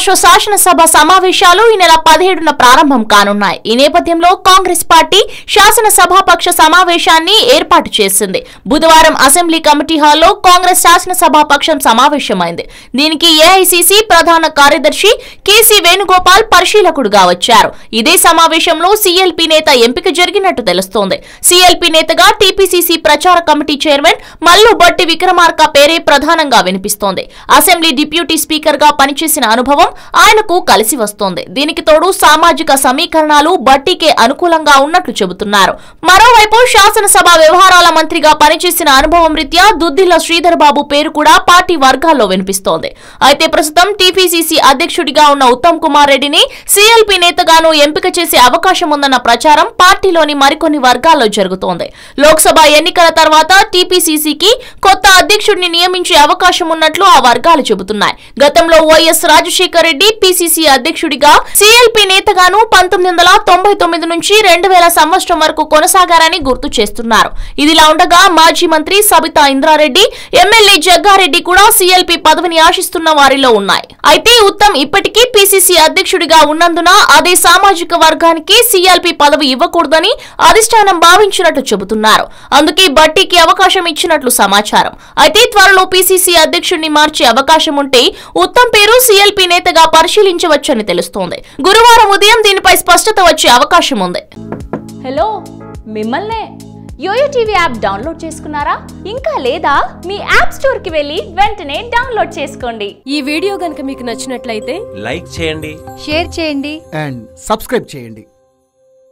రాష్ట్ర శాసనసభ సమావేశాలు ఈ నెల 17న ప్రారంభం కానున్నాయి. ఈ నేపథ్యంలో కాంగ్రెస్ పార్టీ శాసనసభాపక్ష సమావేశాన్ని ఏర్పాటు చేసింది. బుధవారం అసెంబ్లీ కమిటీ హాల్లో కాంగ్రెస్ శాసనసభాపక్షం సమావేశమైంది. దీనికి ఏఐసీసీ ప్రధాన కార్యదర్శి కేసీ వేణుగోపాల్ పరిశీలకుడుగా వచ్చారు. ఇదే సమావేశంలో సీఎల్పీ నేత ఎంపిక జరిగినట్టు తెలుస్తోంది. సీఎల్పీ నేతగా టీపీసీసీ ప్రచార కమిటీ చైర్మన్ మల్లు బట్టి విక్రమార్క పేరే ప్రధానంగా వినిపిస్తోంది. అసెంబ్లీ డిప్యూటీ స్పీకర్ గా పనిచేసిన అనుభవం ఆయనకు కలిసి వస్తోంది. దీనికి తోడు సామాజిక సమీకరణాలు బట్టికే అనుకూలంగా ఉన్నట్లు చెబుతున్నారు. మరోవైపు శాసనసభ వ్యవహారాల మంత్రిగా పనిచేసిన అనుభవం రీత్యా దుద్దిల్ల శ్రీధర్ బాబు పేరు కూడా పార్టీ వర్గాల్లో వినిపిస్తోంది. అయితే ప్రస్తుతం టీపీసీసీ అధ్యక్షుడిగా ఉన్న ఉత్తమ్ కుమార్ రెడ్డిని సీఎల్పీ నేతగాను ఎంపిక చేసే అవకాశం ఉందన్న ప్రచారం పార్టీలోని మరికొన్ని వర్గాల్లో జరుగుతోంది. లోక్సభ ఎన్నికల తర్వాత టీపీసీసీకి కొత్త అధ్యక్షుడిని నియమించే అవకాశం ఉన్నట్లు ఆ వర్గాలు చెబుతున్నాయి. గతంలో వైఎస్ రాజశేఖర్ రెడ్డి పీసీసీ అధ్యక్షుడిగా సీఎల్పీ నేతగాను 1999 నుంచి 2000 సంవత్సరం వరకు కొనసాగారని గుర్తు చేస్తున్నారు. ఇదిలా ఉండగా మాజీ మంత్రి సబితా ఇంద్రారెడ్డి, ఎమ్మెల్యే జగ్గారెడ్డి కూడా సీఎల్పీ పదవిని ఆశిస్తున్న వారిలో ఉన్నాయి. అయితే ఉత్తమ్ ఇప్పటికీ పీసీసీ అధ్యక్షుడిగా ఉన్నందున అదే సామాజిక వర్గానికి సీఎల్పీ పదవి ఇవ్వకూడదని అధిష్టానం భావించినట్టు చెబుతున్నారు. అందుకే బట్టికి అవకాశం ఇచ్చినట్లు సమాచారం. అయితే త్వరలో పీసీసీ అధ్యక్షుడిని మార్చే అవకాశం ఉంటే ఉత్తమ్ పేరు సీఎల్పీ నేతగా పరిశీలించవచ్చని తెలుస్తోంది. గురువారం ఉదయం దీనిపై స్పష్టత వచ్చే అవకాశం ఉంది. హలో, మిమ్మల్నే యోయో టీవీ యాప్ డౌన్లోడ్ చేసుకున్నారా? ఇంకా లేదా? మీ యాప్ స్టోర్ కి వెళ్ళి వెంటనే డౌన్లోడ్ చేసుకోండి. ఈ వీడియో గనుక మీకు నచ్చినట్లయితే లైక్ చేయండి, షేర్ చేయండి అండ్ సబ్స్క్రైబ్ చేయండి.